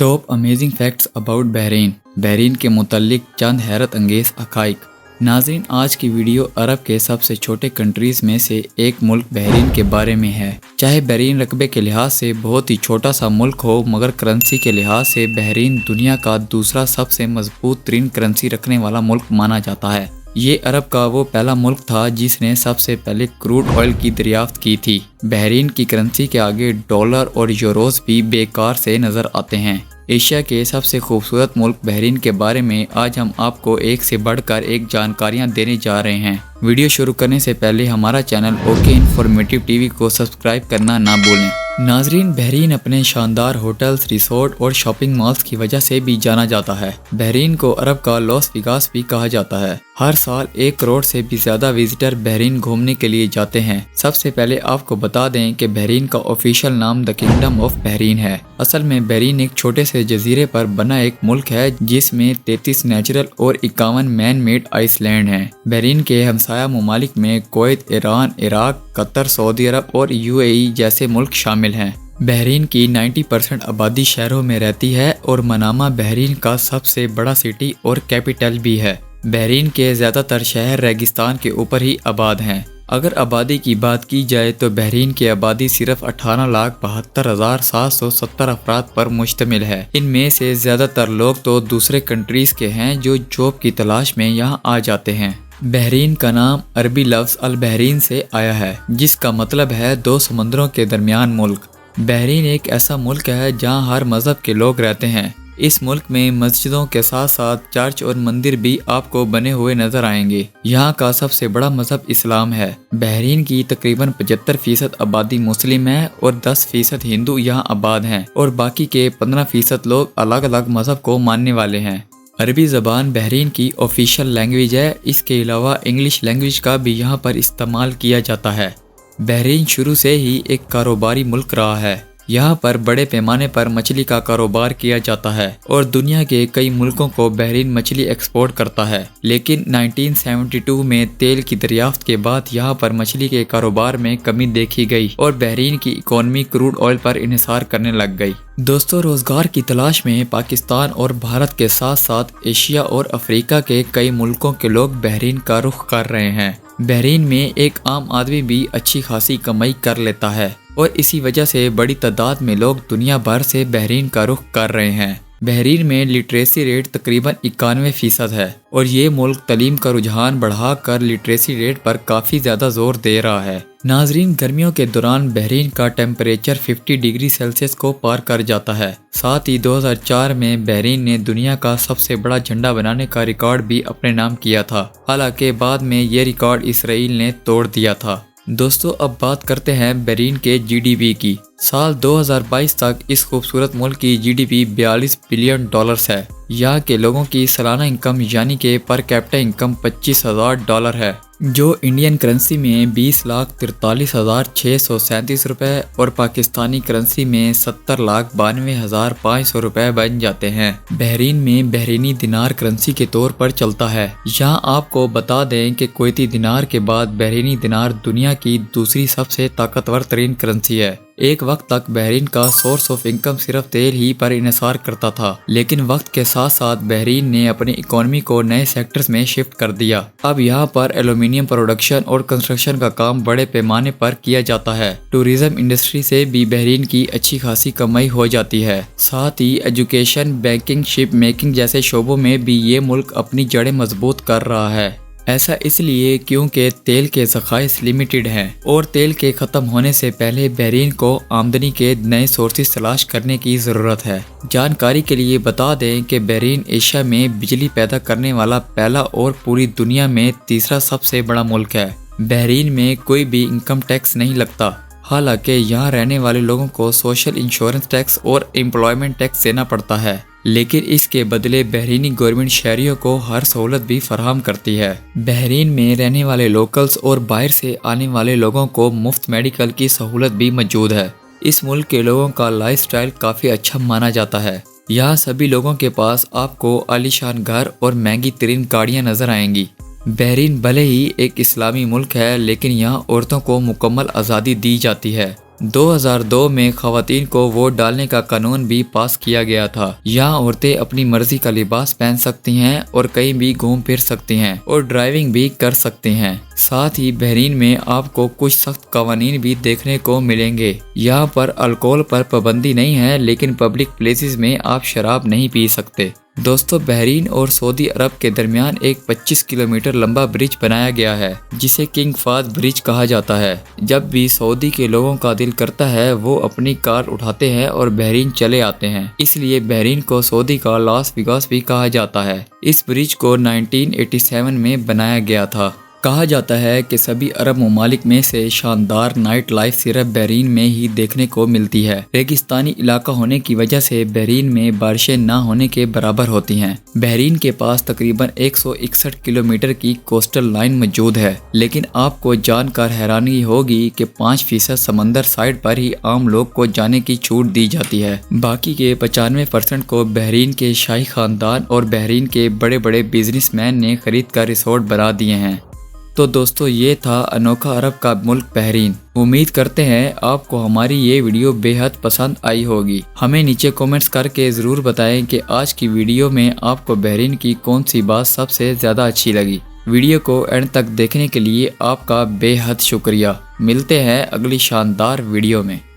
Top amazing facts about Bahrain. Bahrain के मुतल्लिक चंद हैरत अंगेज हकाइक। नाज़रीन, आज की वीडियो अरब के सबसे छोटे कंट्रीज़ में से एक मुल्क बहरीन के बारे में है। चाहे बहरीन रकबे के लिहाज से बहुत ही छोटा सा मुल्क हो, मगर करेंसी के लिहाज से बहरीन दुनिया का दूसरा सबसे मजबूत तरीन करेंसी रखने वाला मुल्क माना जाता है। ये अरब का वो पहला मुल्क था जिसने सबसे पहले क्रूड ऑयल की दरियाफ्त की थी। बहरीन की करेंसी के आगे डॉलर और यूरोज भी बेकार से नज़र आते हैं। एशिया के सबसे खूबसूरत मुल्क बहरीन के बारे में आज हम आपको एक से बढ़कर एक जानकारियां देने जा रहे हैं। वीडियो शुरू करने से पहले हमारा चैनल ओके इन्फॉर्मेटिव टीवी को सब्सक्राइब करना ना भूलें। नाजरीन, बहरीन अपने शानदार होटल्स, रिसोर्ट और शॉपिंग मॉल्स की वजह से भी जाना जाता है। बहरीन को अरब का लॉस वेगास भी कहा जाता है। हर साल 1 करोड़ से भी ज्यादा विजिटर बहरीन घूमने के लिए जाते हैं। सबसे पहले आपको बता दें कि बहरीन का ऑफिशियल नाम द किंगडम ऑफ बहरीन है। असल में बहरीन एक छोटे से जजीरे पर बना एक मुल्क है जिसमें 33 नेचुरल और 51 मैन मेड आइसलैंड हैं। बहरीन के हमसाया ममालिक में Kuwait, Iran, Iraq, Qatar, Saudi Arab और यूएई जैसे मुल्क शामिल हैं। बहरीन की 90% आबादी शहरों में रहती है और मनामा बहरीन का सबसे बड़ा सिटी और कैपिटल भी है। बहरीन के ज़्यादातर शहर रेगिस्तान के ऊपर ही आबाद हैं। अगर आबादी की बात की जाए तो बहरीन की आबादी सिर्फ 18,72,770 अफराद पर मुश्तमिल है। इनमें से ज़्यादातर लोग तो दूसरे कंट्रीज़ के हैं जो जॉब की तलाश में यहाँ आ जाते हैं। बहरीन का नाम अरबी लफ्ज़ अल बहरीन से आया है, जिसका मतलब है 2 समुद्रों के दरमियान मुल्क। बहरीन एक ऐसा मुल्क है जहाँ हर मज़हब के लोग रहते हैं। इस मुल्क में मस्जिदों के साथ साथ चर्च और मंदिर भी आपको बने हुए नजर आएंगे। यहाँ का सबसे बड़ा मजहब इस्लाम है। बहरीन की तकरीबन 75% आबादी मुस्लिम है और 10% हिंदू यहाँ आबाद हैं और बाकी के 15% लोग अलग अलग मजहब को मानने वाले हैं। अरबी ज़बान बहरीन की ऑफिशियल लैंग्वेज है। इसके अलावा इंग्लिश लैंग्वेज का भी यहाँ पर इस्तेमाल किया जाता है। बहरीन शुरू से ही एक कारोबारी मुल्क रहा है। यहाँ पर बड़े पैमाने पर मछली का कारोबार किया जाता है और दुनिया के कई मुल्कों को बहरीन मछली एक्सपोर्ट करता है। लेकिन 1972 में तेल की दरियाफ्त के बाद यहाँ पर मछली के कारोबार में कमी देखी गई और बहरीन की इकोनॉमी क्रूड ऑयल पर इन्हिसार करने लग गई। दोस्तों, रोजगार की तलाश में पाकिस्तान और भारत के साथ साथ एशिया और अफ्रीका के कई मुल्कों के लोग बहरीन का रुख कर रहे हैं। बहरीन में एक आम आदमी भी अच्छी खासी कमाई कर लेता है और इसी वजह से बड़ी तादाद में लोग दुनिया भर से बहरीन का रुख कर रहे हैं। बहरीन में लिटरेसी रेट तकरीबन 91% है और ये मुल्क तालीम का रुझान बढ़ाकर लिटरेसी रेट पर काफ़ी ज़्यादा जोर दे रहा है। नाजरीन, गर्मियों के दौरान बहरीन का टेम्परेचर 50 डिग्री सेल्सियस को पार कर जाता है। साथ ही 2004 में बहरीन ने दुनिया का सबसे बड़ा झंडा बनाने का रिकॉर्ड भी अपने नाम किया था। हालांकि बाद में ये रिकॉर्ड इसराइल ने तोड़ दिया था। दोस्तों, अब बात करते हैं बहरीन के जीडीपी की। साल 2022 तक इस खूबसूरत मुल्क की जीडीपी 42 बिलियन डॉलर्स है। यहाँ के लोगों की सालाना इनकम यानी कि पर कैपिटा इनकम $25,000 है, जो इंडियन करेंसी में 20,43,637 रुपए और पाकिस्तानी करेंसी में 70,92,500 रुपए बन जाते हैं। बहरीन में बहरीनी दिनार करेंसी के तौर पर चलता है। यहाँ आपको बता दें कि कुवैती दिनार के बाद बहरीनी दिनार दुनिया की दूसरी सबसे ताकतवर तरीन करेंसी है। एक वक्त तक बहरीन का सोर्स ऑफ इनकम सिर्फ तेल ही पर इन्हिसार करता था, लेकिन वक्त के साथ साथ बहरीन ने अपनी इकोनॉमी को नए सेक्टर्स में शिफ्ट कर दिया। अब यहाँ पर एल्यूमिनियम प्रोडक्शन और कंस्ट्रक्शन का काम बड़े पैमाने पर किया जाता है। टूरिज्म इंडस्ट्री से भी बहरीन की अच्छी खासी कमाई हो जाती है। साथ ही एजुकेशन, बैंकिंग, शिप मेकिंग जैसे शोबों में भी ये मुल्क अपनी जड़ें मजबूत कर रहा है। ऐसा इसलिए क्योंकि तेल के ज़खाइर लिमिटेड हैं और तेल के ख़त्म होने से पहले बहरीन को आमदनी के नए सोर्सेस तलाश करने की ज़रूरत है। जानकारी के लिए बता दें कि बहरीन एशिया में बिजली पैदा करने वाला पहला और पूरी दुनिया में तीसरा सबसे बड़ा मुल्क है। बहरीन में कोई भी इनकम टैक्स नहीं लगता। हालांकि यहाँ रहने वाले लोगों को सोशल इंश्योरेंस टैक्स और एम्प्लॉयमेंट टैक्स देना पड़ता है, लेकिन इसके बदले बहरीनी गवर्नमेंट शहरियों को हर सहूलत भी फराहम करती है। बहरीन में रहने वाले लोकल्स और बाहर से आने वाले लोगों को मुफ्त मेडिकल की सहूलत भी मौजूद है। इस मुल्क के लोगों का लाइफस्टाइल काफ़ी अच्छा माना जाता है। यहाँ सभी लोगों के पास आपको आलीशान घर और महंगी तरीन गाड़ियाँ नजर आएंगी। बहरीन भले ही एक इस्लामी मुल्क है, लेकिन यहाँ औरतों को मुकम्मल आज़ादी दी जाती है। 2002 میں خواتین کو ووٹ ڈالنے کا قانون بھی پاس کیا گیا تھا۔ یہاں عورتیں اپنی مرضی کا لباس پہن سکتی ہیں اور کہیں بھی گھوم پھر سکتی ہیں اور ڈرائیونگ بھی کر سکتی ہیں۔ ساتھ ہی بحرین میں آپ کو کچھ سخت قوانین بھی دیکھنے کو ملیں گے۔ یہاں پر الکوہل پر پابندی نہیں ہے، لیکن پبلک پلیسز میں آپ شراب نہیں پی سکتے۔ دوستو، بحرین اور سعودی عرب کے درمیان ایک 25 کلومیٹر لمبا برج بنایا گیا ہے جسے کنگ فہد برج کہا جاتا ہے۔ جب بھی سعودی کے لوگوں کا دل کرتا ہے وہ اپنی کار اٹھاتے ہیں اور بحرین چلے آتے ہیں، اس لیے بحرین کو سعودی کا لاس ویگاس بھی کہا جاتا ہے۔ اس برج کو 1987 میں بنایا گیا تھا۔ کہا جاتا ہے کہ سبھی عرب ممالک میں سے شاندار نائٹ لائف صرف بحرین میں ہی دیکھنے کو ملتی ہے۔ ریگستانی علاقہ ہونے کی وجہ سے بحرین میں بارشیں نہ ہونے کے برابر ہوتی ہیں۔ بحرین کے پاس تقریباً 161 کلومیٹر کی کوسٹل لائن موجود ہے، لیکن آپ کو جان کر حیرانی ہوگی کہ 5% سمندر سائڈ پر ہی عام لوگ کو جانے کی چھوٹ دی جاتی ہے۔ باقی کے 95% کو بحرین کے شاہی خاندان اور بحرین کے بڑے بڑے بزنس مین نے خرید کر ریسورٹ بنا دیے ہیں۔ تو دوستو، یہ تھا انوکھا عرب کا ملک بحرین۔ امید کرتے ہیں آپ کو ہماری یہ ویڈیو بے حد پسند آئی ہوگی۔ ہمیں نیچے کومنٹس کر کے ضرور بتائیں کہ آج کی ویڈیو میں آپ کو بحرین کی کون سی بات سب سے زیادہ اچھی لگی۔ ویڈیو کو اینڈ تک دیکھنے کے لیے آپ کا بے حد شکریہ۔ ملتے ہیں اگلی شاندار ویڈیو میں۔